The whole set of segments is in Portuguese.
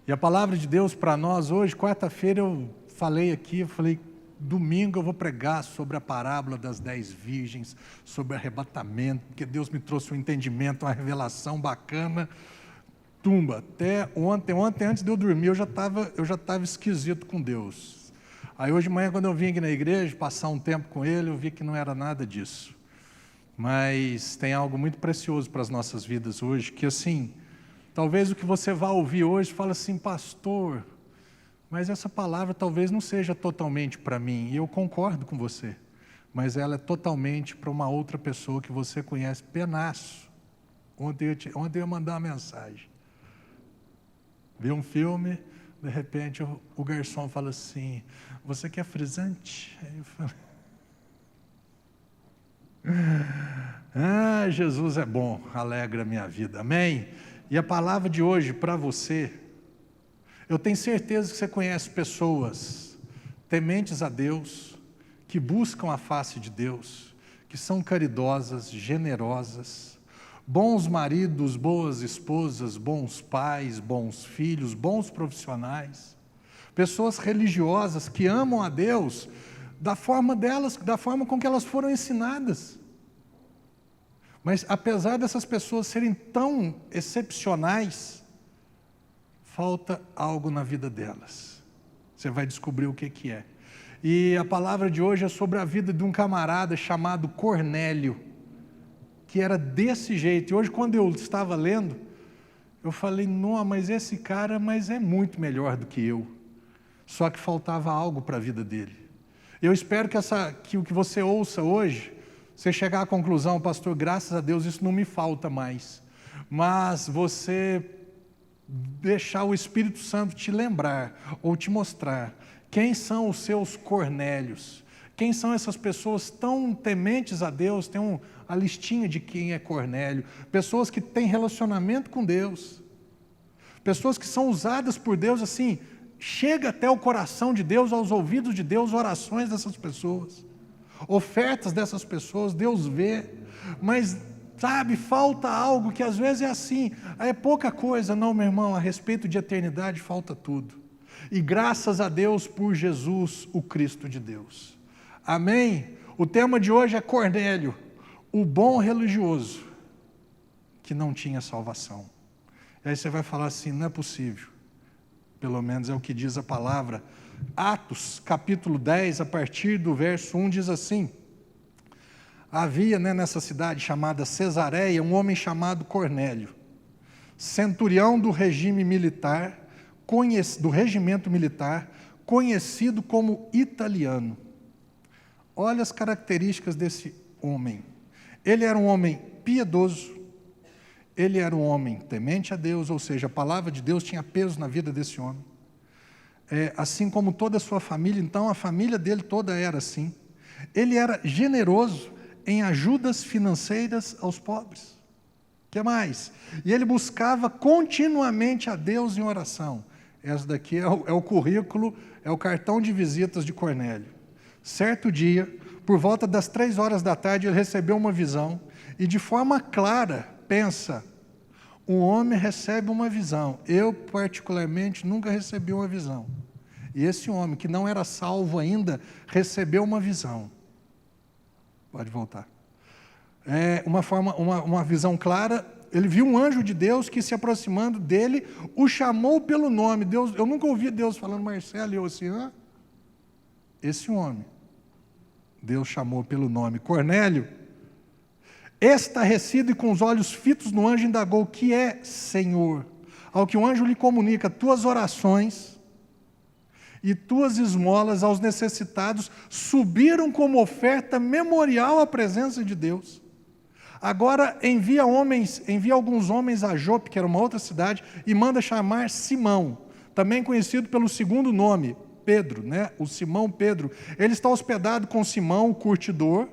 E a palavra de Deus para nós hoje, quarta-feira eu falei, domingo eu vou pregar sobre a parábola das 10 virgens, sobre arrebatamento, porque Deus me trouxe um entendimento, uma revelação bacana. Até ontem antes de eu dormir, eu já estava esquisito com Deus. Aí hoje de manhã, quando eu vim aqui na igreja, passar um tempo com Ele, eu vi que não era nada disso. Mas tem algo muito precioso para as nossas vidas hoje, que assim, talvez o que você vai ouvir hoje, fala assim, pastor, mas essa palavra talvez não seja totalmente para mim, e eu concordo com você, mas ela é totalmente para uma outra pessoa que você conhece, pedaço. Ontem eu ia mandar uma mensagem. Vi um filme, de repente o garçom fala assim, você quer frisante? Aí eu falei, Jesus é bom, alegra a minha vida, amém? E a palavra de hoje para você, eu tenho certeza que você conhece pessoas tementes a Deus, que buscam a face de Deus, que são caridosas, generosas, bons maridos, boas esposas, bons pais, bons filhos, bons profissionais, pessoas religiosas que amam a Deus da forma com que elas foram ensinadas. Mas apesar dessas pessoas serem tão excepcionais, falta algo na vida delas. Você vai descobrir o que é. E a palavra de hoje é sobre a vida de um camarada chamado Cornélio, que era desse jeito. E hoje, quando eu estava lendo, eu falei, não, mas esse cara é muito melhor do que eu. Só que faltava algo para a vida dele. Eu espero que o que você ouça hoje, você chegar à conclusão, pastor, graças a Deus isso não me falta mais. Mas você deixar o Espírito Santo te lembrar, ou te mostrar, quem são os seus Cornélios. Quem são essas pessoas tão tementes a Deus? Tem a listinha de quem é Cornélio. Pessoas que têm relacionamento com Deus. Pessoas que são usadas por Deus assim, chega até o coração de Deus, aos ouvidos de Deus, orações dessas pessoas. Ofertas dessas pessoas, Deus vê. Mas, sabe, falta algo que às vezes é assim. É pouca coisa. Não, meu irmão, a respeito de eternidade falta tudo. E graças a Deus por Jesus, o Cristo de Deus. Amém? O tema de hoje é Cornélio, o bom religioso, que não tinha salvação. E aí você vai falar assim, não é possível. Pelo menos é o que diz a palavra. Atos, capítulo 10, a partir do verso 1, diz assim, havia nessa cidade chamada Cesareia, um homem chamado Cornélio, centurião do regime militar, do regimento militar, conhecido como italiano. Olha as características desse homem. Ele era um homem piedoso, ele era um homem temente a Deus, ou seja, a palavra de Deus tinha peso na vida desse homem. Assim como toda a sua família, então a família dele toda era assim. Ele era generoso em ajudas financeiras aos pobres. O que mais? E ele buscava continuamente a Deus em oração. Essa daqui é o currículo, é o cartão de visitas de Cornélio. Certo dia, por volta das 3 horas da tarde, ele recebeu uma visão e de forma clara, pensa, um homem recebe uma visão. Eu, particularmente, nunca recebi uma visão. E esse homem, que não era salvo ainda, recebeu uma visão. Pode voltar. Uma visão clara. Ele viu um anjo de Deus que, se aproximando dele, o chamou pelo nome. Deus, eu nunca ouvi Deus falando, Marcelo, e eu assim, esse homem, Deus chamou pelo nome, Cornélio, estarrecido e com os olhos fitos no anjo, indagou, que é, Senhor? Ao que o anjo lhe comunica, tuas orações e tuas esmolas aos necessitados subiram como oferta memorial à presença de Deus. Agora envia alguns homens a Jope, que era uma outra cidade, e manda chamar Simão, também conhecido pelo segundo nome, Pedro, o Simão Pedro. Ele está hospedado com Simão, o curtidor,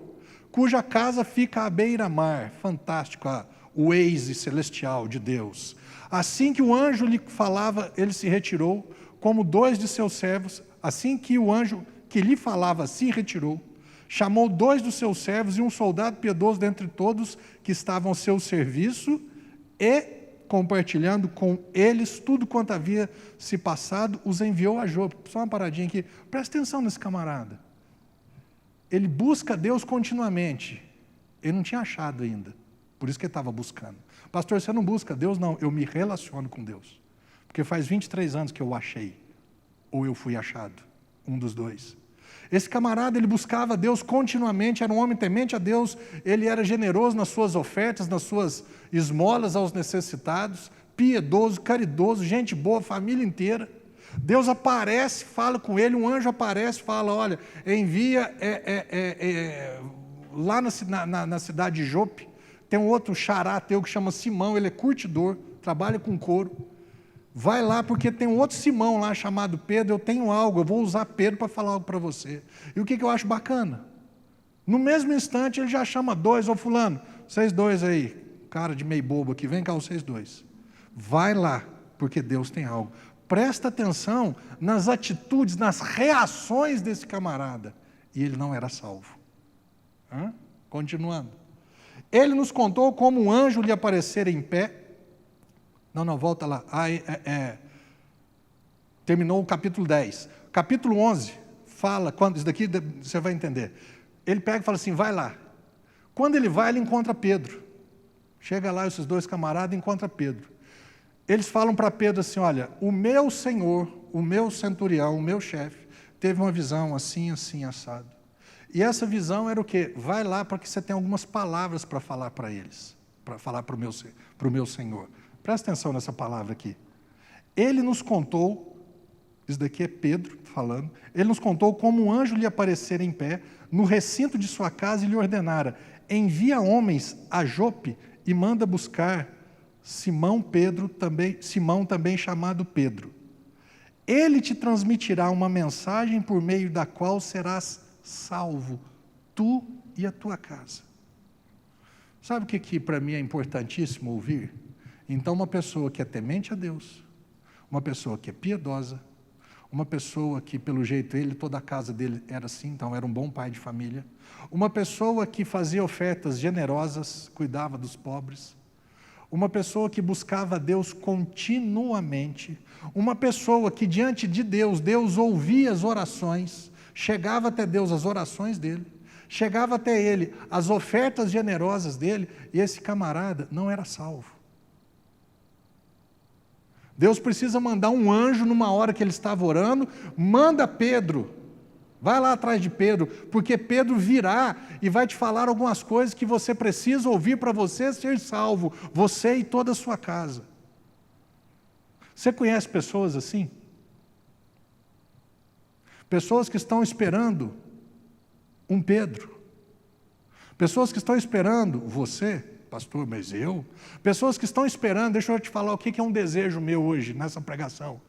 cuja casa fica à beira-mar. Fantástico, o Waze celestial de Deus. Assim que o anjo lhe falava, ele se retirou, como 2 de seus servos. Assim que o anjo que lhe falava se retirou, chamou 2 dos seus servos e um soldado piedoso dentre todos que estavam ao seu serviço, e compartilhando com eles tudo quanto havia se passado, os enviou a Jope. Só uma paradinha aqui, presta atenção nesse camarada. Ele busca Deus continuamente. Ele não tinha achado ainda, por isso que ele estava buscando. Pastor, você não busca Deus? Não, eu me relaciono com Deus. Porque faz 23 anos que eu o achei, ou eu fui achado, um dos dois. Esse camarada, ele buscava Deus continuamente, era um homem temente a Deus, ele era generoso nas suas ofertas, nas suas esmolas aos necessitados, piedoso, caridoso, gente boa, família inteira. Deus aparece, fala com ele, um anjo aparece, fala, olha, envia lá na cidade de Jope, tem um outro xará teu que chama Simão, ele é curtidor, trabalha com couro. Vai lá porque tem um outro Simão lá chamado Pedro, eu tenho algo, eu vou usar Pedro para falar algo para você. E o que eu acho bacana? No mesmo instante ele já chama dois, ô fulano, vocês dois aí, cara de meio bobo aqui, vem cá vocês dois. Vai lá, porque Deus tem algo. Presta atenção nas atitudes, nas reações desse camarada. E ele não era salvo. Continuando. Ele nos contou como um anjo lhe aparecera em pé. Não, volta lá. Terminou o capítulo 10. Capítulo 11 fala, isso daqui você vai entender. Ele pega e fala assim, vai lá. Quando ele vai, ele encontra Pedro. Chega lá, esses dois camaradas, encontra Pedro. Eles falam para Pedro assim, olha, o meu senhor, o meu centurião, o meu chefe, teve uma visão assim, assim, assado. E essa visão era o quê? Vai lá para que você tenha algumas palavras para falar para eles, para falar para o meu senhor. Presta atenção nessa palavra aqui. Ele nos contou, isso daqui é Pedro falando, ele nos contou como um anjo lhe aparecera em pé, no recinto de sua casa e lhe ordenara, envia homens a Jope e manda buscar Simão também chamado Pedro. Ele te transmitirá uma mensagem por meio da qual serás salvo, tu e a tua casa. Sabe o que para mim é importantíssimo ouvir? Então uma pessoa que é temente a Deus, uma pessoa que é piedosa, uma pessoa que pelo jeito toda a casa dele era assim, então era um bom pai de família, uma pessoa que fazia ofertas generosas, cuidava dos pobres, uma pessoa que buscava Deus continuamente, uma pessoa que diante de Deus, Deus ouvia as orações, chegava até Deus as orações dele, chegava até ele as ofertas generosas dele, e esse camarada não era salvo. Deus precisa mandar um anjo numa hora que ele estava orando, manda Pedro, vai lá atrás de Pedro, porque Pedro virá e vai te falar algumas coisas que você precisa ouvir para você ser salvo, você e toda a sua casa. Você conhece pessoas assim? Pessoas que estão esperando um Pedro. Pessoas que estão esperando você, pastor, mas eu? Pessoas que estão esperando, deixa eu te falar o que é um desejo meu hoje, nessa pregação.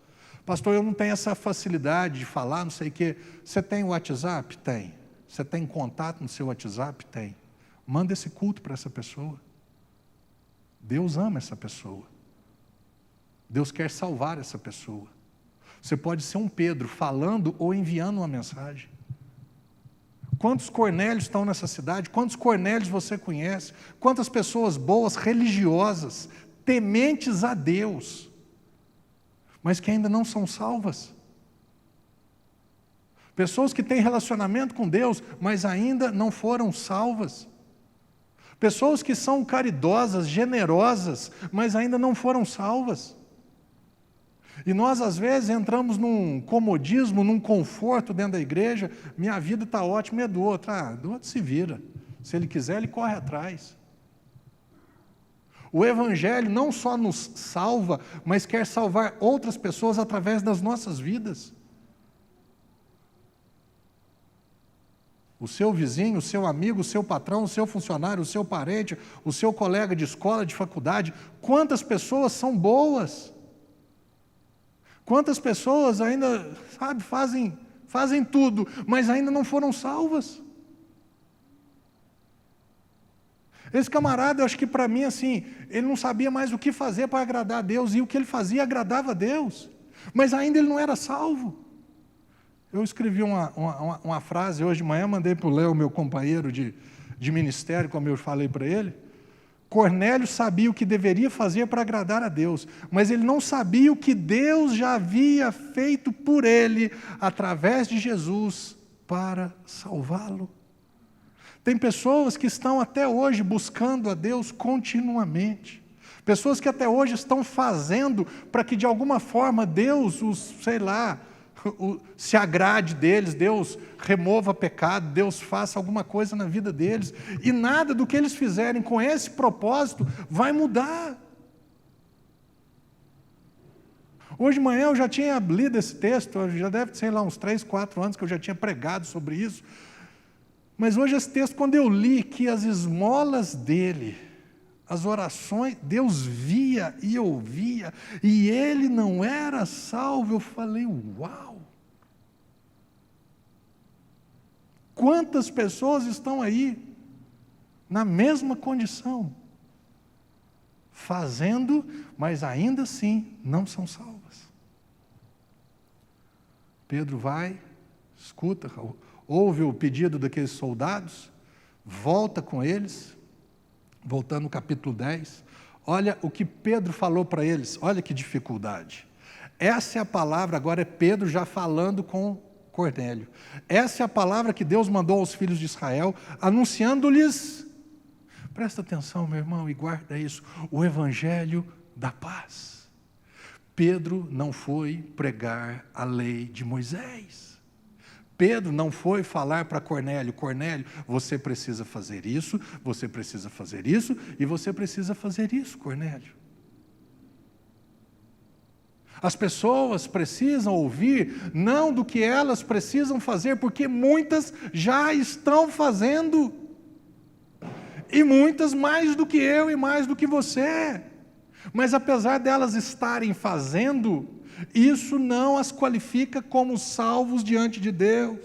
Pastor, eu não tenho essa facilidade de falar, não sei o quê. Você tem o WhatsApp? Tem. Você tem contato no seu WhatsApp? Tem. Manda esse culto para essa pessoa. Deus ama essa pessoa. Deus quer salvar essa pessoa. Você pode ser um Pedro falando ou enviando uma mensagem. Quantos Cornélios estão nessa cidade? Quantos Cornélios você conhece? Quantas pessoas boas, religiosas, tementes a Deus, mas que ainda não são salvas? Pessoas que têm relacionamento com Deus, mas ainda não foram salvas. Pessoas que são caridosas, generosas, mas ainda não foram salvas. E nós, às vezes, entramos num comodismo, num conforto dentro da igreja, minha vida está ótima, e a do outro. Do outro se vira. Se ele quiser, ele corre atrás. O Evangelho não só nos salva, mas quer salvar outras pessoas através das nossas vidas. O seu vizinho, o seu amigo, o seu patrão, o seu funcionário, o seu parente, o seu colega de escola, de faculdade, quantas pessoas são boas? Quantas pessoas ainda, fazem tudo, mas ainda não foram salvas? Esse camarada, eu acho que para mim, assim, ele não sabia mais o que fazer para agradar a Deus, e o que ele fazia agradava a Deus, mas ainda ele não era salvo. Eu escrevi uma frase hoje de manhã, mandei para o Léo, meu companheiro de ministério, como eu falei para ele, Cornélio sabia o que deveria fazer para agradar a Deus, mas ele não sabia o que Deus já havia feito por ele, através de Jesus, para salvá-lo. Tem pessoas que estão até hoje buscando a Deus continuamente. Pessoas que até hoje estão fazendo para que de alguma forma Deus se agrade deles, Deus remova pecado, Deus faça alguma coisa na vida deles. E nada do que eles fizerem com esse propósito vai mudar. Hoje de manhã eu já tinha lido esse texto, já deve ser uns 3, 4 anos que eu já tinha pregado sobre isso. Mas hoje esse texto, quando eu li que as esmolas dele, as orações, Deus via e ouvia, e ele não era salvo, eu falei, uau! Quantas pessoas estão aí, na mesma condição, fazendo, mas ainda assim não são salvas. Pedro vai, escuta, ouve o pedido daqueles soldados, volta com eles, voltando no capítulo 10, olha o que Pedro falou para eles, olha que dificuldade. Essa é a palavra, agora é Pedro já falando com Cornélio. Essa é a palavra que Deus mandou aos filhos de Israel, anunciando-lhes, presta atenção, meu irmão, e guarda isso, o evangelho da paz. Pedro não foi pregar a lei de Moisés. Pedro não foi falar para Cornélio, Cornélio, você precisa fazer isso, você precisa fazer isso, e você precisa fazer isso, Cornélio. As pessoas precisam ouvir, não do que elas precisam fazer, porque muitas já estão fazendo, e muitas mais do que eu e mais do que você. Mas apesar delas estarem fazendo, isso não as qualifica como salvos diante de Deus.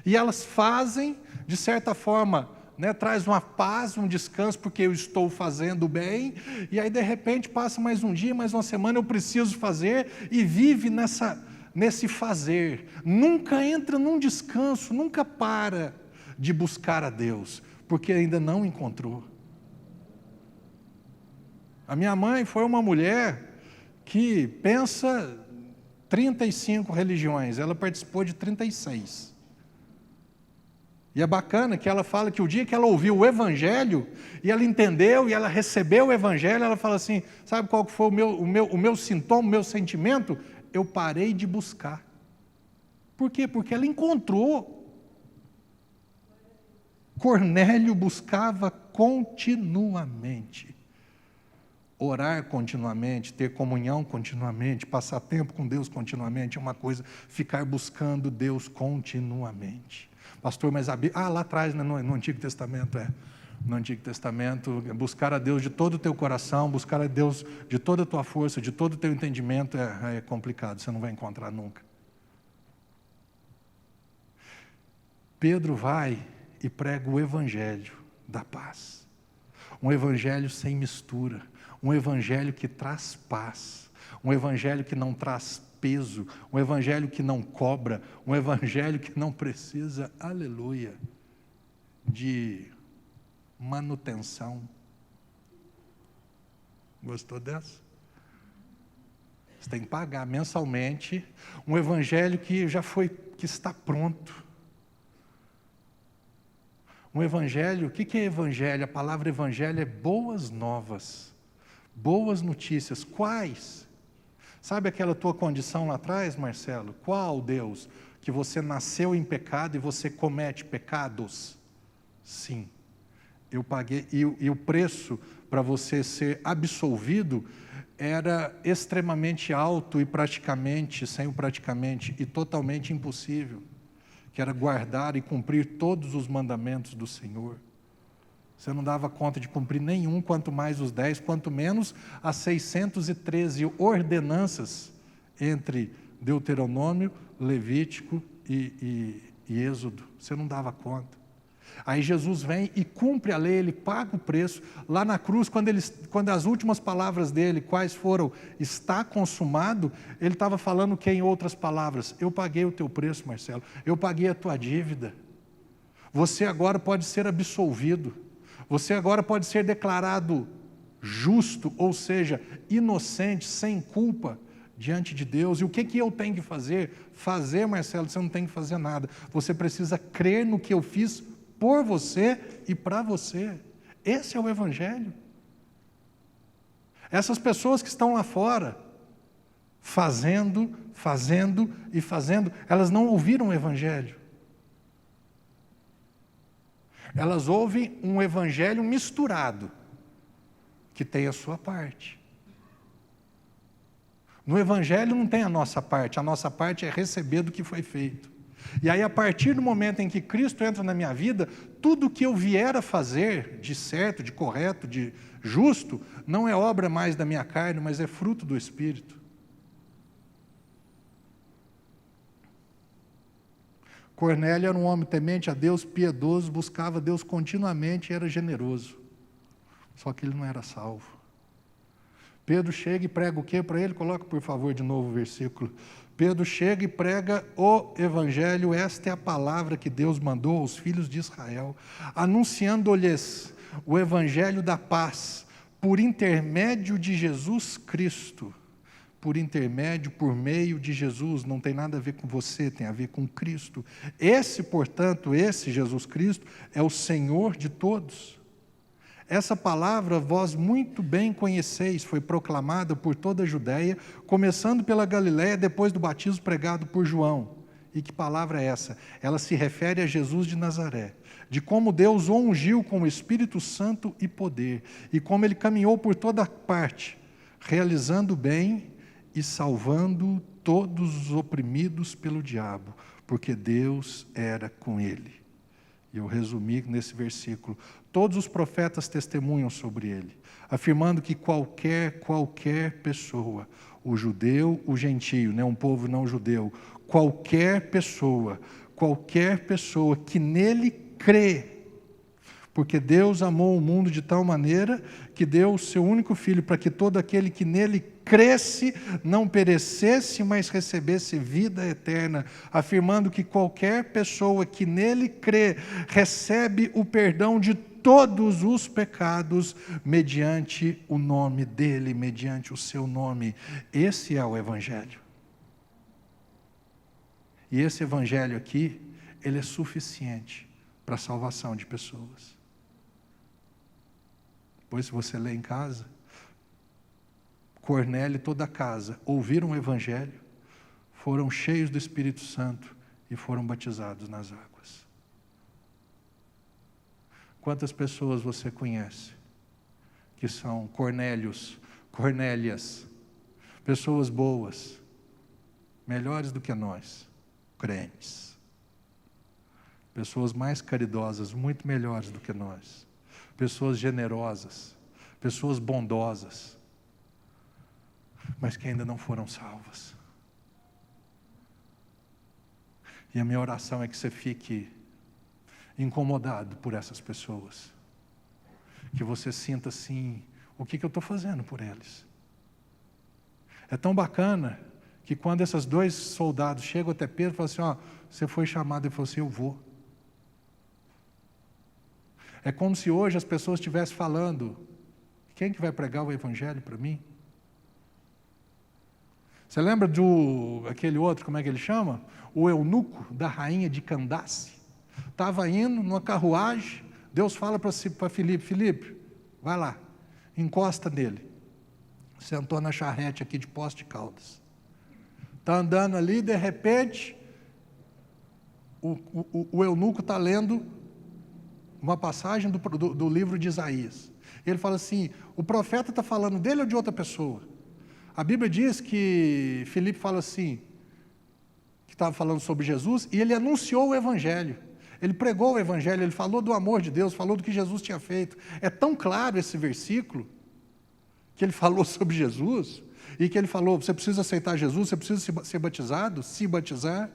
E elas fazem, de certa forma, traz uma paz, um descanso, porque eu estou fazendo bem, e aí de repente passa mais um dia, mais uma semana, eu preciso fazer, e vive nesse fazer. Nunca entra num descanso, nunca para de buscar a Deus, porque ainda não encontrou. A minha mãe foi uma mulher que pensa 35 religiões, ela participou de 36. E é bacana que ela fala que o dia que ela ouviu o Evangelho, e ela entendeu, e ela recebeu o Evangelho, ela fala assim, sabe qual que foi o meu sintoma, o meu sentimento? Eu parei de buscar. Por quê? Porque ela encontrou. Cornélio buscava continuamente. Orar continuamente, ter comunhão continuamente, passar tempo com Deus continuamente é uma coisa, ficar buscando Deus continuamente. Pastor, mas a Bíblia, lá atrás, no Antigo Testamento, no Antigo Testamento, buscar a Deus de todo o teu coração, buscar a Deus de toda a tua força, de todo o teu entendimento é complicado, você não vai encontrar nunca. Pedro vai e prega o Evangelho da paz, um Evangelho sem mistura, um Evangelho que traz paz, um Evangelho que não traz peso, um Evangelho que não cobra, um Evangelho que não precisa, aleluia, de manutenção. Gostou dessa? Você tem que pagar mensalmente um Evangelho que que está pronto. Um Evangelho, o que é Evangelho? A palavra Evangelho é boas novas, boas notícias. Quais? Sabe aquela tua condição lá atrás, Marcelo? Qual, Deus? Que você nasceu em pecado e você comete pecados? Sim. Eu paguei, e o preço para você ser absolvido era extremamente alto e totalmente impossível, que era guardar e cumprir todos os mandamentos do Senhor. Você não dava conta de cumprir nenhum, quanto mais os 10, quanto menos as 613 ordenanças entre Deuteronômio, Levítico e Êxodo. Você não dava conta. Aí Jesus vem e cumpre a lei, ele paga o preço. Lá na cruz, quando as últimas palavras dele, quais foram? Está consumado, ele estava falando o que em outras palavras? Eu paguei o teu preço, Marcelo. Eu paguei a tua dívida. Você agora pode ser absolvido. Você agora pode ser declarado justo, ou seja, inocente, sem culpa, diante de Deus. E o que eu tenho que fazer? Fazer, Marcelo, você não tem que fazer nada. Você precisa crer no que eu fiz por você e para você. Esse é o Evangelho. Essas pessoas que estão lá fora, fazendo e fazendo, elas não ouviram o Evangelho. Elas ouvem um Evangelho misturado, que tem a sua parte. No Evangelho não tem a nossa parte é receber do que foi feito. E aí, a partir do momento em que Cristo entra na minha vida, tudo que eu vier a fazer, de certo, de correto, de justo, não é obra mais da minha carne, mas é fruto do Espírito. Cornélio era um homem temente a Deus, piedoso, buscava Deus continuamente e era generoso. Só que ele não era salvo. Pedro chega e prega o que para ele? Coloca, por favor, de novo o versículo. Pedro chega e prega o Evangelho. Esta é a palavra que Deus mandou aos filhos de Israel, anunciando-lhes o Evangelho da paz, por intermédio de Jesus Cristo. Por meio de Jesus, não tem nada a ver com você, tem a ver com Cristo. Portanto, esse Jesus Cristo é o Senhor de todos. Essa palavra vós muito bem conheceis, foi proclamada por toda a Judéia, começando pela Galiléia, depois do batismo pregado por João. E que palavra é essa? Ela se refere a Jesus de Nazaré, de como Deus o ungiu com o Espírito Santo e poder, e como ele caminhou por toda parte, realizando bem e salvando todos os oprimidos pelo diabo, porque Deus era com ele. E eu resumi nesse versículo, todos os profetas testemunham sobre ele, afirmando que qualquer pessoa, o judeu, o gentio, um povo não judeu, qualquer pessoa que nele crê, porque Deus amou o mundo de tal maneira que deu o seu único Filho, para que todo aquele que nele cresce, não perecesse, mas recebesse vida eterna, afirmando que qualquer pessoa que nele crê, recebe o perdão de todos os pecados, mediante o nome dele, mediante o seu nome. Esse é o Evangelho. E esse Evangelho aqui, ele é suficiente para a salvação de pessoas. Depois, se você ler em casa, Cornélio e toda a casa ouviram o Evangelho, foram cheios do Espírito Santo e foram batizados nas águas. Quantas pessoas você conhece que são Cornélios, Cornélias, pessoas boas, melhores do que nós, crentes, pessoas mais caridosas, muito melhores do que nós, pessoas generosas, pessoas bondosas, mas que ainda não foram salvas. E a minha oração é que você fique incomodado por essas pessoas, que você sinta assim, o que eu estou fazendo por eles? É tão bacana que quando esses dois soldados chegam até Pedro e falam assim, você foi chamado, ele falou assim, eu vou. É como se hoje as pessoas estivessem falando, quem que vai pregar o Evangelho para mim? Você lembra aquele outro, como é que ele chama? O eunuco da rainha de Candace. Estava indo numa carruagem, Deus fala para Filipe, vai lá, encosta nele. Sentou na charrete aqui de Poços de Caldas. Está andando ali, de repente, o eunuco está lendo uma passagem do livro de Isaías. Ele fala assim, o profeta está falando dele ou de outra pessoa? A Bíblia diz que Filipe fala assim, que estava falando sobre Jesus, e ele anunciou o Evangelho. Ele pregou o Evangelho, ele falou do amor de Deus, falou do que Jesus tinha feito. É tão claro esse versículo, que ele falou sobre Jesus, e que ele falou, você precisa aceitar Jesus, você precisa ser batizado, se batizar.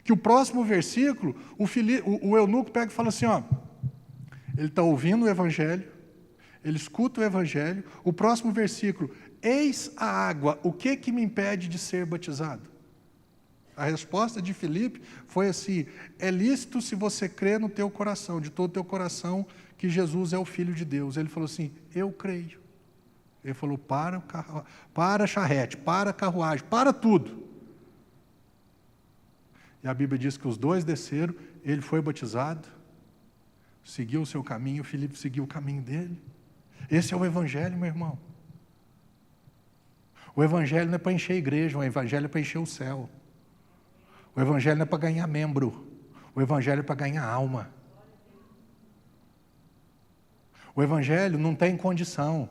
Que o próximo versículo, o eunuco pega e fala assim, ele está ouvindo o Evangelho, ele escuta o Evangelho, o próximo versículo, eis a água, o que me impede de ser batizado? A resposta de Filipe foi assim, é lícito se você crer no teu coração, de todo o teu coração, que Jesus é o Filho de Deus. Ele falou assim, eu creio. Ele falou, para a charrete, para a carruagem, para tudo. E a Bíblia diz que os dois desceram, ele foi batizado, seguiu o seu caminho, Filipe seguiu o caminho dele. Esse é o Evangelho, meu irmão. O Evangelho não é para encher a igreja, o Evangelho é para encher o céu. O Evangelho não é para ganhar membro, o Evangelho é para ganhar alma. O Evangelho não tem condição,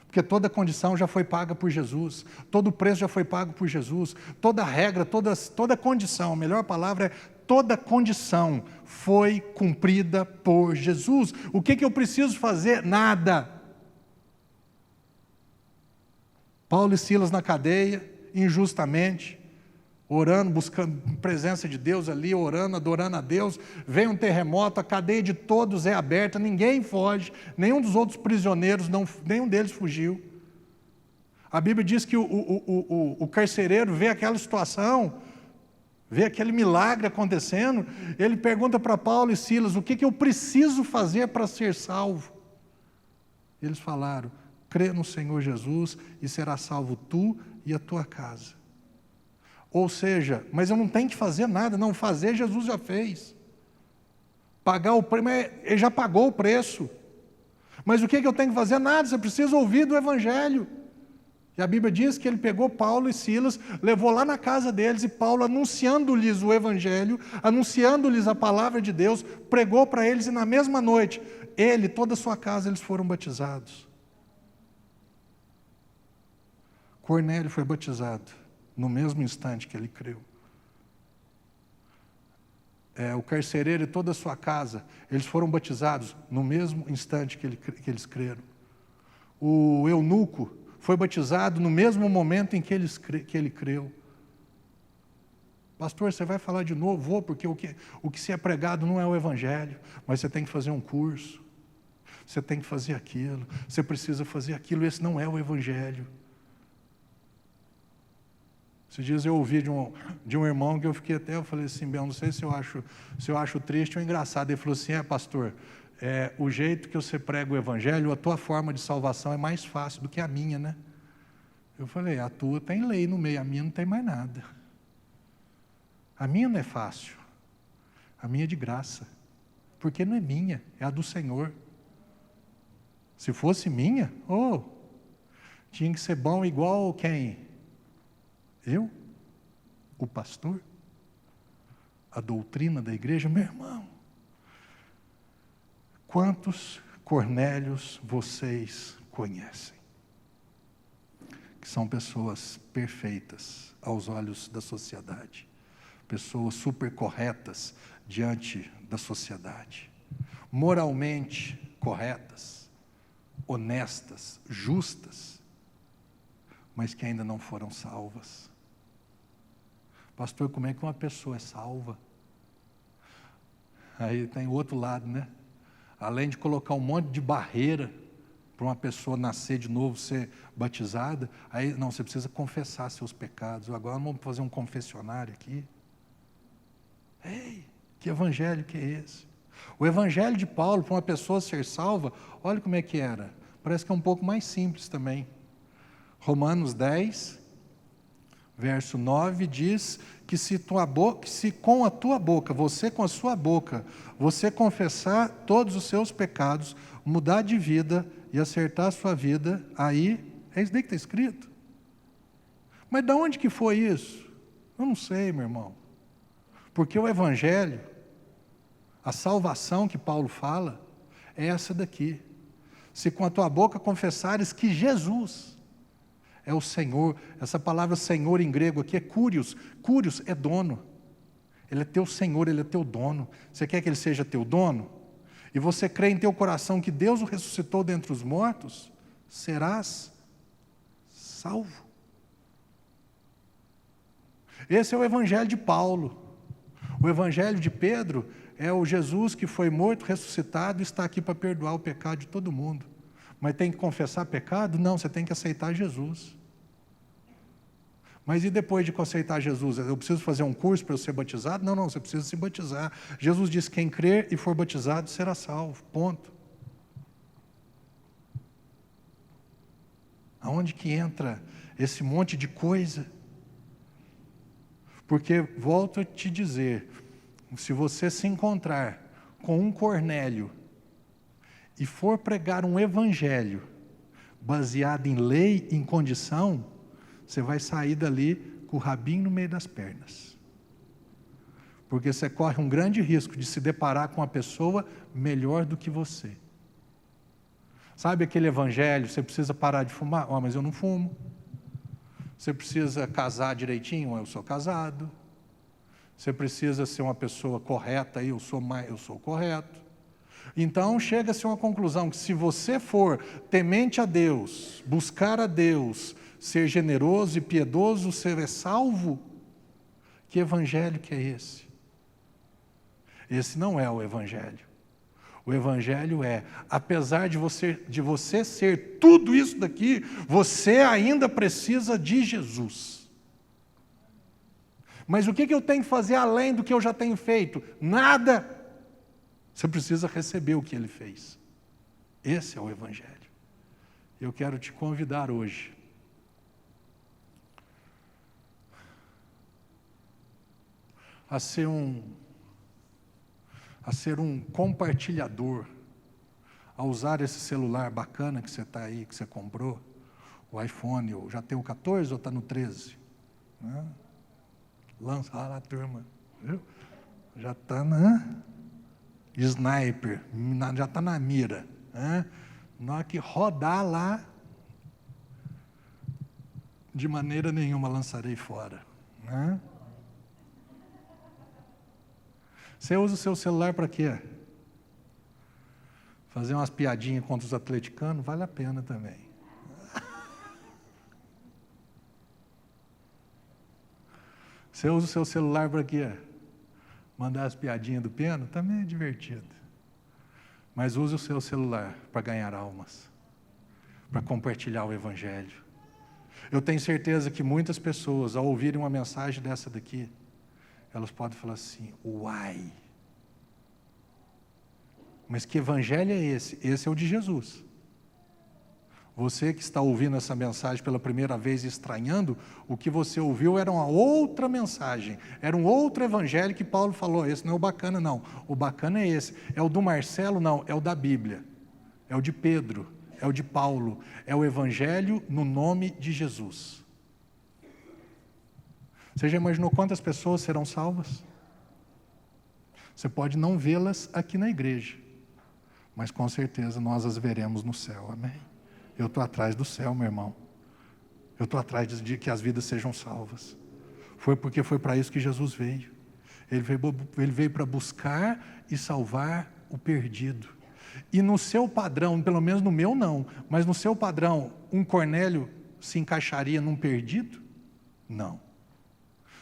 porque toda condição já foi paga por Jesus, todo o preço já foi pago por Jesus, toda regra, toda condição, a melhor palavra é toda condição foi cumprida por Jesus. O que eu preciso fazer? Nada. Paulo e Silas na cadeia, injustamente, orando, buscando presença de Deus ali, orando, adorando a Deus, vem um terremoto, a cadeia de todos é aberta, ninguém foge, nenhum dos outros prisioneiros, nenhum deles fugiu. A Bíblia diz que o carcereiro vê aquela situação, vê aquele milagre acontecendo, ele pergunta para Paulo e Silas, o que eu preciso fazer para ser salvo? Eles falaram, crê no Senhor Jesus e será salvo tu e a tua casa. Ou seja, mas eu não tenho que fazer nada, não, fazer Jesus já fez. Pagar o preço, ele já pagou o preço. Mas o que eu tenho que fazer? Nada, você precisa ouvir do Evangelho. E a Bíblia diz que ele pegou Paulo e Silas, levou lá na casa deles, e Paulo, anunciando-lhes o Evangelho, anunciando-lhes a palavra de Deus, pregou para eles, e na mesma noite, ele e toda a sua casa, eles foram batizados. Cornélio foi batizado no mesmo instante que ele creu. O carcereiro e toda a sua casa, eles foram batizados no mesmo instante que eles creram. O eunuco foi batizado no mesmo momento em que ele creu. Pastor, você vai falar de novo? Vou, porque o que se é pregado não é o Evangelho, mas você tem que fazer um curso, você tem que fazer aquilo, você precisa fazer aquilo, esse não é o Evangelho. Esses dias eu ouvi de um irmão que eu falei assim, eu não sei se eu acho triste ou engraçado. Ele falou assim, pastor, o jeito que você prega o Evangelho, a tua forma de salvação é mais fácil do que a minha, né? Eu falei, a tua tem lei no meio, a minha não tem mais nada. A minha não é fácil, a minha é de graça, porque não é minha, é a do Senhor. Se fosse minha, tinha que ser bom igual quem? Eu? O pastor? A doutrina da igreja? Meu irmão, quantos Cornélios vocês conhecem? Que são pessoas perfeitas aos olhos da sociedade, pessoas super corretas diante da sociedade, moralmente corretas, honestas, justas, mas que ainda não foram salvas. Pastor, como é que uma pessoa é salva? Aí tem o outro lado, né? Além de colocar um monte de barreira para uma pessoa nascer de novo, ser batizada, aí não, você precisa confessar seus pecados. Agora vamos fazer um confessionário aqui. Ei, que evangelho que é esse? O evangelho de Paulo, para uma pessoa ser salva, olha como é que era. Parece que é um pouco mais simples também. Romanos 10, verso 9 diz que se com a tua boca, você com a sua boca, você confessar todos os seus pecados, mudar de vida e acertar a sua vida, aí, é isso daí que está escrito. Mas de onde que foi isso? Eu não sei, meu irmão. Porque o Evangelho, a salvação que Paulo fala, é essa daqui. Se com a tua boca confessares que Jesus é o Senhor, essa palavra Senhor em grego aqui é Kyrios. Kyrios é dono. Ele é teu Senhor, Ele é teu dono. Você quer que Ele seja teu dono? E você crê em teu coração que Deus o ressuscitou dentre os mortos, serás salvo. Esse é o Evangelho de Paulo. O Evangelho de Pedro é o Jesus que foi morto, ressuscitado e está aqui para perdoar o pecado de todo mundo. Mas tem que confessar pecado? Não, você tem que aceitar Jesus. Mas e depois de aceitar Jesus? Eu preciso fazer um curso para eu ser batizado? Não, você precisa se batizar. Jesus diz, quem crer e for batizado será salvo, ponto. Aonde que entra esse monte de coisa? Porque, volto a te dizer, se você se encontrar com um Cornélio e for pregar um evangelho baseado em lei, em condição, você vai sair dali com o rabinho no meio das pernas. Porque você corre um grande risco de se deparar com uma pessoa melhor do que você. Sabe aquele evangelho, você precisa parar de fumar? Mas eu não fumo. Você precisa casar direitinho? Eu sou casado. Você precisa ser uma pessoa correta? Eu sou correto. Então, chega-se a uma conclusão que se você for temente a Deus, buscar a Deus, ser generoso e piedoso, você é salvo. Que evangelho que é esse? Esse não é o evangelho. O evangelho é, apesar de você ser tudo isso daqui, você ainda precisa de Jesus. Mas o que eu tenho que fazer além do que eu já tenho feito? Nada. Você precisa receber o que Ele fez. Esse é o evangelho. Eu quero te convidar hoje a ser um compartilhador, a usar esse celular bacana que você está aí, que você comprou, o iPhone, já tem o 14 ou está no 13? Né? Lança lá a turma, viu? Já está na sniper, já está na mira. Né? Na hora que rodar lá, de maneira nenhuma lançarei fora. Né? Você usa o seu celular para quê? Fazer umas piadinhas contra os atleticanos? Vale a pena também. Você usa o seu celular para quê? Mandar as piadinhas do piano? Também é divertido. Mas use o seu celular para ganhar almas, para compartilhar o evangelho. Eu tenho certeza que muitas pessoas, ao ouvirem uma mensagem dessa daqui, elas podem falar assim, uai, mas que evangelho é esse? Esse é o de Jesus. Você que está ouvindo essa mensagem pela primeira vez e estranhando, o que você ouviu era uma outra mensagem, era um outro evangelho que Paulo falou, esse não é o bacana não, o bacana é esse, é o do Marcelo não, é o da Bíblia, é o de Pedro, é o de Paulo, é o evangelho no nome de Jesus. Você já imaginou quantas pessoas serão salvas? Você pode não vê-las aqui na igreja, mas com certeza nós as veremos no céu, amém? Eu estou atrás do céu, meu irmão. Eu estou atrás de que as vidas sejam salvas. Foi porque foi para isso que Jesus veio. Ele veio para buscar e salvar o perdido. E no seu padrão, pelo menos no meu não, mas no seu padrão, um Cornélio se encaixaria num perdido? Não.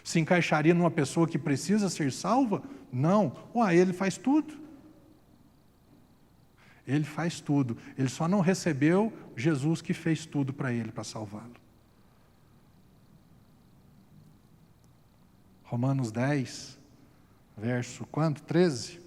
Se encaixaria numa pessoa que precisa ser salva? Não. Ele faz tudo. Ele faz tudo. Ele só não recebeu Jesus que fez tudo para ele, para salvá-lo. Romanos 10, verso quanto? 13.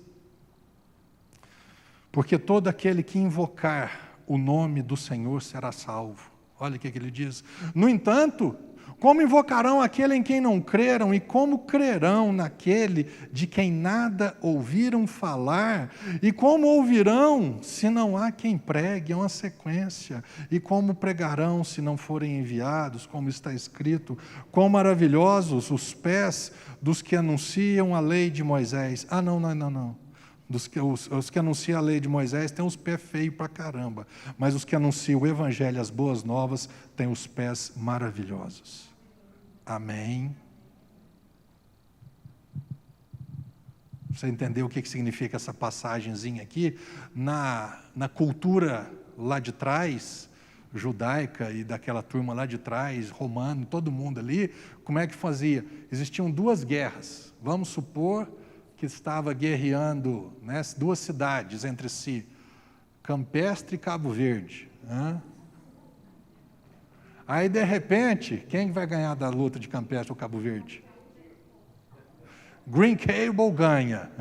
Porque todo aquele que invocar o nome do Senhor será salvo. Olha o que ele diz. No entanto, como invocarão aquele em quem não creram? E como crerão naquele de quem nada ouviram falar? E como ouvirão se não há quem pregue? É uma sequência. E como pregarão se não forem enviados? Como está escrito, quão maravilhosos os pés dos que anunciam a lei de Moisés. Não. Os que anunciam a lei de Moisés têm os pés feios pra caramba. Mas os que anunciam o evangelho, as boas novas, têm os pés maravilhosos. Amém. Você entendeu o que significa essa passagenzinha aqui? Na cultura lá de trás, judaica e daquela turma lá de trás, romano, todo mundo ali, como é que fazia? Existiam duas guerras. Vamos supor que estava guerreando, né, duas cidades entre si, Campestre e Cabo Verde. Né? Aí, de repente, quem vai ganhar da luta de Campestre ou Cabo Verde? Green Cable ganha.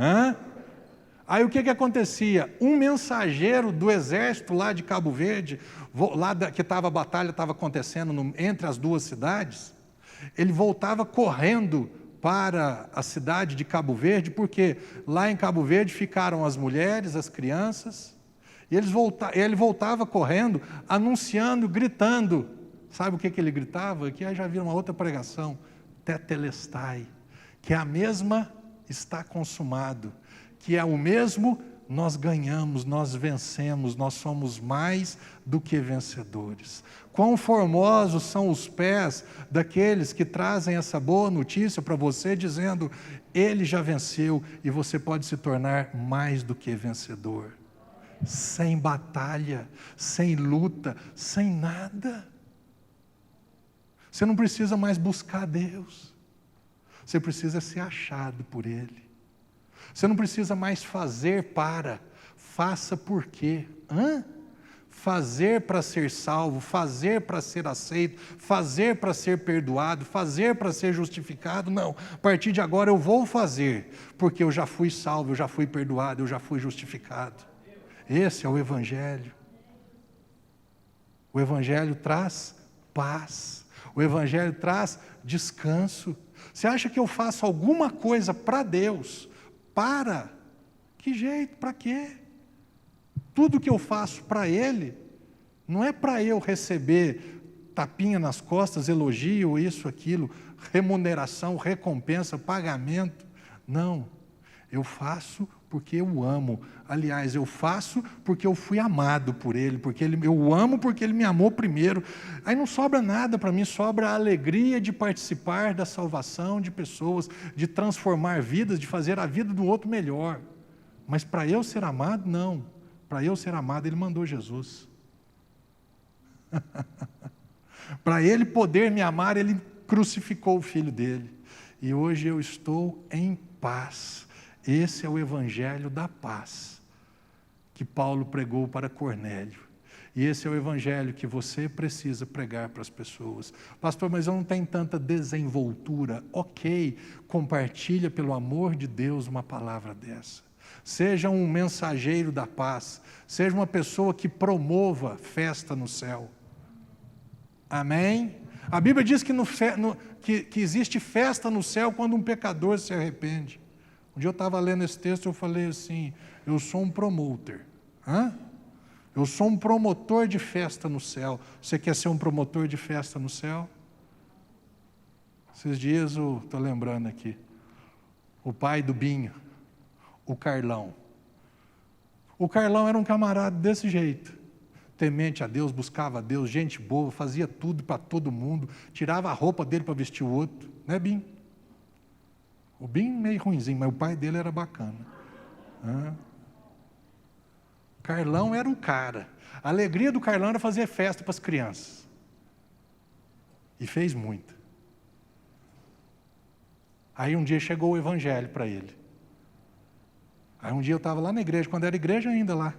Aí o que acontecia? Um mensageiro do exército lá de Cabo Verde, que a batalha estava acontecendo entre as duas cidades, ele voltava correndo para a cidade de Cabo Verde, porque lá em Cabo Verde ficaram as mulheres, as crianças, e ele voltava correndo, anunciando, gritando. Sabe o que ele gritava? Aqui já viram uma outra pregação, tetelestai, que é a mesma está consumado, que é o mesmo nós ganhamos, nós vencemos, nós somos mais do que vencedores. Quão formosos são os pés daqueles que trazem essa boa notícia para você, dizendo, ele já venceu e você pode se tornar mais do que vencedor. Sem batalha, sem luta, sem nada. Você não precisa mais buscar Deus. Você precisa ser achado por Ele. Você não precisa mais faça por quê? Fazer para ser salvo, fazer para ser aceito, fazer para ser perdoado, fazer para ser justificado. Não, a partir de agora eu vou fazer, porque eu já fui salvo, eu já fui perdoado, eu já fui justificado. Esse é o Evangelho. O Evangelho traz paz, o Evangelho traz descanso. Você acha que eu faço alguma coisa para Deus? Que jeito? Para quê? Tudo que eu faço para Ele, não é para eu receber tapinha nas costas, elogio, isso, aquilo, remuneração, recompensa, pagamento. Não, eu faço porque eu amo. Aliás, eu faço porque eu fui amado por Ele, eu amo porque Ele me amou primeiro. Aí não sobra nada para mim, sobra a alegria de participar da salvação de pessoas, de transformar vidas, de fazer a vida do outro melhor. Mas para eu ser amado, não. Para eu ser amado, Ele mandou Jesus. Para Ele poder me amar, Ele crucificou o Filho dEle. E hoje eu estou em paz. Esse é o Evangelho da paz que Paulo pregou para Cornélio. E esse é o Evangelho que você precisa pregar para as pessoas. Pastor, mas eu não tenho tanta desenvoltura. Ok, compartilha pelo amor de Deus uma palavra dessa. Seja um mensageiro da paz, seja uma pessoa que promova festa no céu. Amém? A Bíblia diz que existe festa no céu quando um pecador se arrepende. Um dia eu estava lendo esse texto e eu falei assim, eu sou um promotor. Eu sou um promotor de festa no céu. Você quer ser um promotor de festa no céu? Esses dias eu estou lembrando aqui, o pai do Binho, o Carlão. O Carlão era um camarada desse jeito, temente a Deus, buscava a Deus, gente boa, fazia tudo para todo mundo, tirava a roupa dele para vestir o outro, né, Binho? O Binho meio ruinzinho, mas o pai dele era bacana. Carlão era um cara. A alegria do Carlão era fazer festa para as crianças. E fez muita. Aí um dia chegou o Evangelho para ele. Aí um dia eu estava lá na igreja, quando era igreja ainda lá.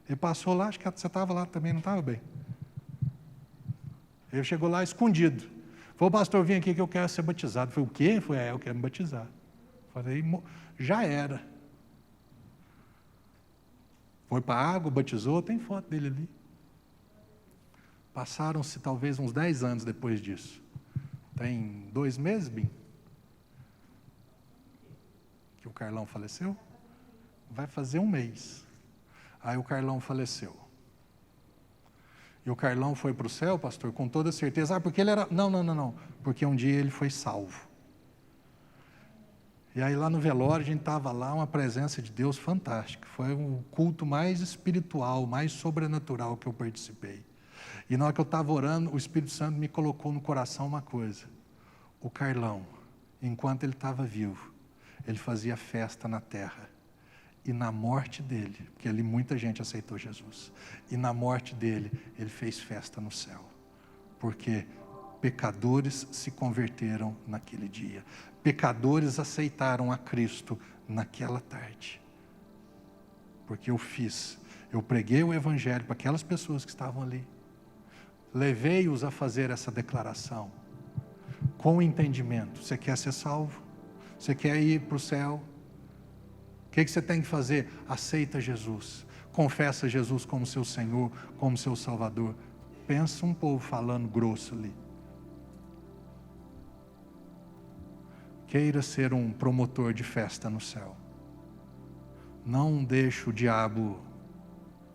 Ele passou lá, acho que você estava lá também, não estava bem. Ele chegou lá escondido. Falou, pastor, vim aqui que eu quero ser batizado. Eu falei, o quê? Falei, eu quero me batizar. Falei, já era. Foi para a água, batizou, tem foto dele ali. Passaram-se talvez uns 10 anos depois disso. Tem 2 meses, Bim? Que o Carlão faleceu? Vai fazer 1 mês. Aí o Carlão faleceu. E o Carlão foi para o céu, pastor, com toda certeza. Porque ele era... Não. Porque um dia ele foi salvo. E aí lá no velório a gente estava lá, uma presença de Deus fantástica. Foi o culto mais espiritual, mais sobrenatural que eu participei. E na hora que eu estava orando, o Espírito Santo me colocou no coração uma coisa. O Carlão, enquanto ele estava vivo, ele fazia festa na terra. E na morte dele, porque ali muita gente aceitou Jesus, e na morte dele, ele fez festa no céu, porque pecadores se converteram naquele dia, pecadores aceitaram a Cristo naquela tarde, porque eu preguei o Evangelho para aquelas pessoas que estavam ali, levei-os a fazer essa declaração, com entendimento. Você quer ser salvo? Você quer ir para o céu? que você tem que fazer? Aceita Jesus. Confessa Jesus como seu Senhor, como seu Salvador. Pensa um povo falando grosso ali. Queira ser um promotor de festa no céu. Não deixe o diabo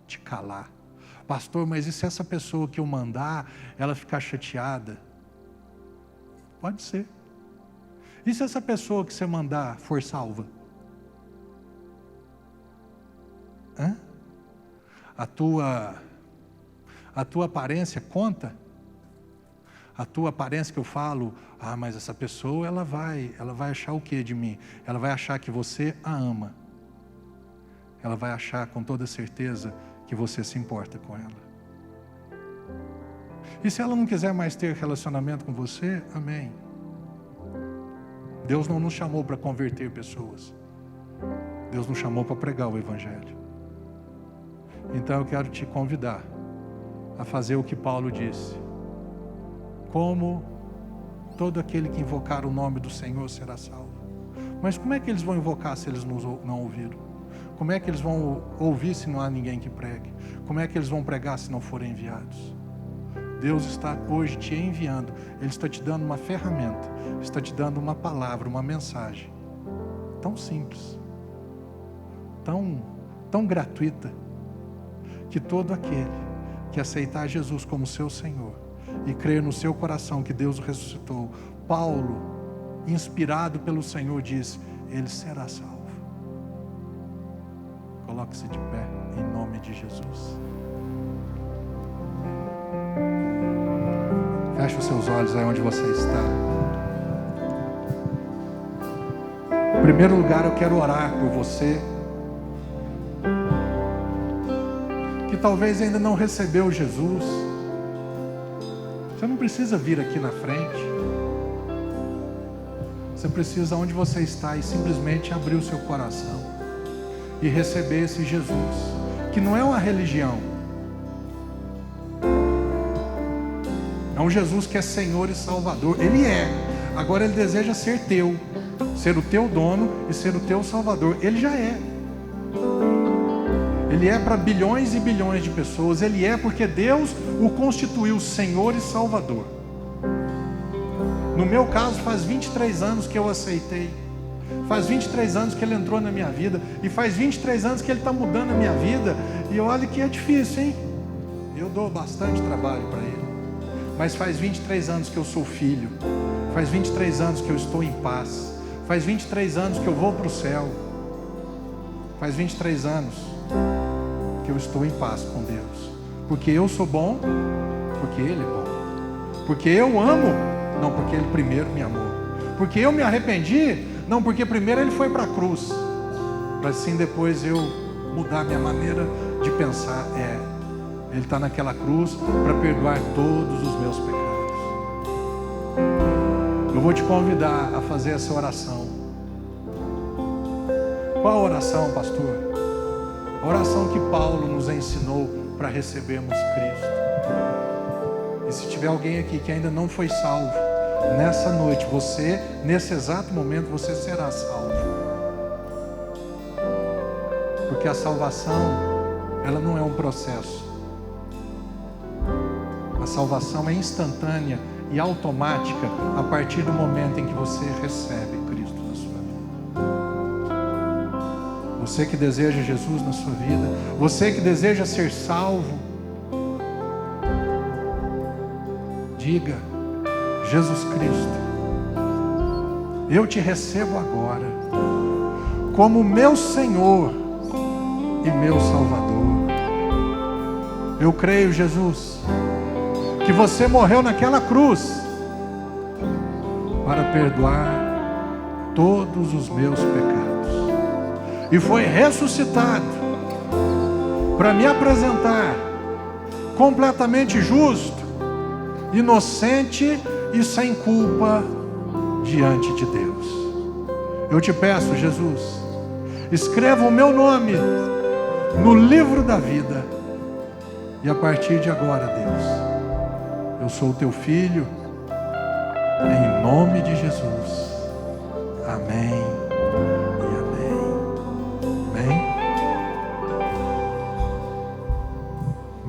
te calar. Pastor, mas e se essa pessoa que eu mandar, ela ficar chateada? Pode ser. E se essa pessoa que você mandar for salva? Hã? A tua aparência conta? A tua aparência que eu falo, mas essa pessoa ela vai achar o que de mim? Ela vai achar que você a ama. Ela vai achar com toda certeza que você se importa com ela. E se ela não quiser mais ter relacionamento com você, amém. Deus não nos chamou para converter pessoas. Deus nos chamou para pregar o Evangelho. Então eu quero te convidar a fazer o que Paulo disse. Como todo aquele que invocar o nome do Senhor será salvo. Mas como é que eles vão invocar se eles não ouviram? Como é que eles vão ouvir se não há ninguém que pregue? Como é que eles vão pregar se não forem enviados? Deus está hoje te enviando. Ele está te dando uma ferramenta. Está te dando uma palavra, uma mensagem. Tão simples. Tão gratuita. Que todo aquele que aceitar Jesus como seu Senhor e crer no seu coração que Deus o ressuscitou, Paulo, inspirado pelo Senhor, diz: ele será salvo. Coloque-se de pé em nome de Jesus. Feche os seus olhos aí onde você está. Em primeiro lugar, eu quero orar por você que talvez ainda não recebeu Jesus. Você não precisa vir aqui na frente. Você precisa, onde você está, e simplesmente abrir o seu coração e receber esse Jesus, que não é uma religião. É um Jesus que é Senhor e Salvador. Ele é. Agora Ele deseja ser teu, ser o teu dono e ser o teu Salvador. Ele já é. Ele é para bilhões e bilhões de pessoas. Ele é porque Deus o constituiu Senhor e Salvador. No meu caso, faz 23 anos que eu aceitei. Faz 23 anos que Ele entrou na minha vida. E faz 23 anos que Ele está mudando a minha vida. E olha que é difícil, hein? Eu dou bastante trabalho para Ele. Mas faz 23 anos que eu sou filho. Faz 23 anos que eu estou em paz. Faz 23 anos que eu vou para o céu. Faz 23 anos que eu estou em paz com Deus. Porque eu sou bom, porque Ele é bom. Porque eu amo, não porque Ele primeiro me amou. Porque eu me arrependi, não porque primeiro Ele foi para a cruz. Para assim depois eu mudar minha maneira de pensar. Ele está naquela cruz para perdoar todos os meus pecados. Eu vou te convidar a fazer essa oração. Qual a oração, pastor? A oração que Paulo nos ensinou para recebermos Cristo. E se tiver alguém aqui que ainda não foi salvo, nessa noite, nesse exato momento, você será salvo. Porque a salvação, ela não é um processo. A salvação é instantânea e automática a partir do momento em que você recebe Cristo na sua vida. Você que deseja Jesus na sua vida, você que deseja ser salvo, diga: Jesus Cristo, eu te recebo agora como meu Senhor e meu Salvador. Eu creio, Jesus, que você morreu naquela cruz para perdoar todos os meus pecados e foi ressuscitado para me apresentar completamente justo, inocente e sem culpa diante de Deus. Eu te peço, Jesus, escreva o meu nome no livro da vida e a partir de agora, Deus, eu sou o teu filho, em nome de Jesus. Amém e amém.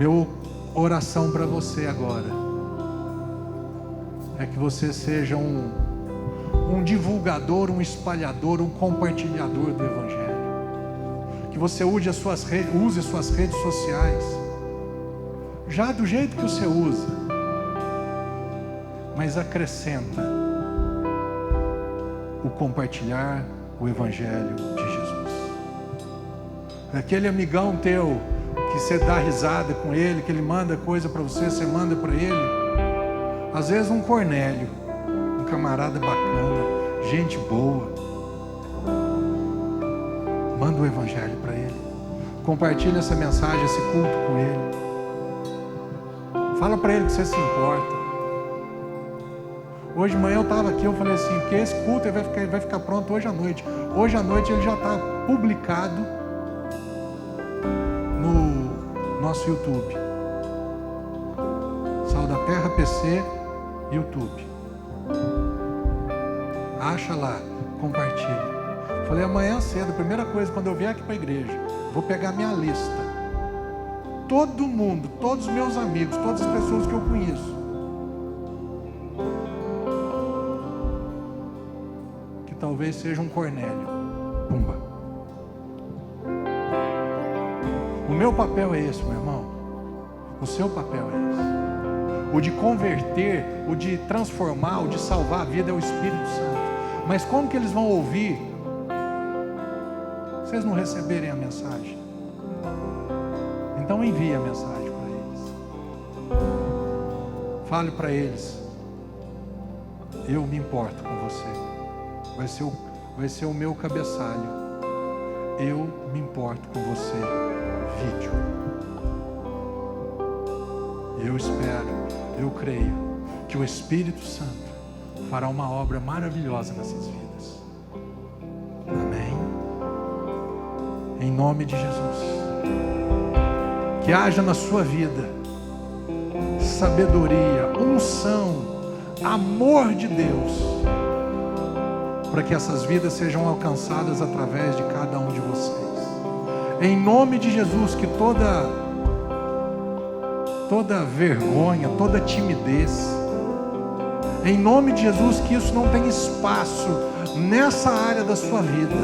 Meu oração para você agora é que você seja um divulgador, um espalhador, um compartilhador do Evangelho. Que você use as suas redes sociais, já do jeito que você usa, mas acrescenta o compartilhar o Evangelho de Jesus. Aquele amigão teu que você dá risada com ele, que ele manda coisa para você, você manda para ele. Às vezes um Cornélio, um camarada bacana, gente boa, manda o Evangelho para ele. Compartilha essa mensagem, esse culto com ele. Fala para ele que você se importa. Hoje de manhã eu estava aqui, eu falei assim, porque esse culto vai ficar pronto hoje à noite. Hoje à noite ele já está publicado no nosso YouTube. Sal da Terra PC, YouTube. Acha lá, compartilha. Falei, amanhã cedo, a primeira coisa, quando eu vier aqui para a igreja, vou pegar minha lista. Todo mundo, todos os meus amigos, todas as pessoas que eu conheço, que talvez seja um Cornélio. Pumba. O meu papel é esse, meu irmão. O seu papel é esse. O de converter, o de transformar, o de salvar a vida é o Espírito Santo. Mas como que eles vão ouvir? Vocês não receberem a mensagem. Então envie a mensagem para eles. Fale para eles: eu me importo com você. Vai ser o meu cabeçalho. Eu me importo com você. Vídeo. Eu espero, eu creio que o Espírito Santo fará uma obra maravilhosa nessas vidas. Amém? Em nome de Jesus. Que haja na sua vida sabedoria, unção, amor de Deus, para que essas vidas sejam alcançadas através de cada um de vocês. Em nome de Jesus, que toda vergonha, toda timidez, em nome de Jesus, que isso não tenha espaço nessa área da sua vida,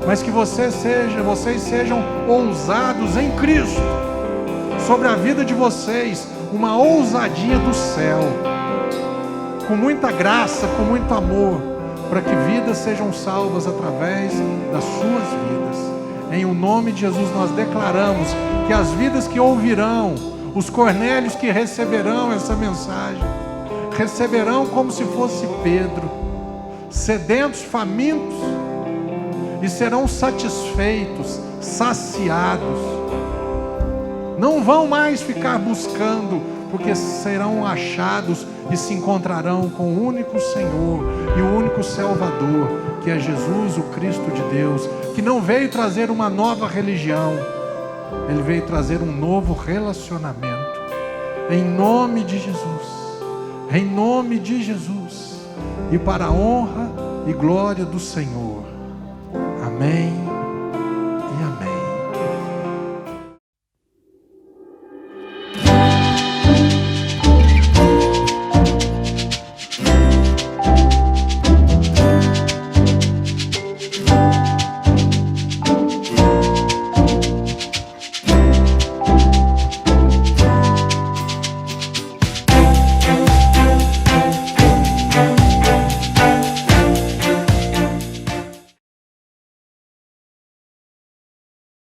mas que vocês sejam ousados em Cristo, sobre a vida de vocês, uma ousadia do céu, com muita graça, com muito amor, para que vidas sejam salvas através das suas vidas. Em o nome de Jesus nós declaramos que as vidas que ouvirão, os Cornélios que receberão essa mensagem, receberão como se fosse Pedro, sedentos, famintos, e serão satisfeitos, saciados. Não vão mais ficar buscando, porque serão achados e se encontrarão com o único Senhor e o único Salvador, que é Jesus, o Cristo de Deus, que não veio trazer uma nova religião, Ele veio trazer um novo relacionamento. Em nome de Jesus, em nome de Jesus, e para a honra e glória do Senhor. Amém.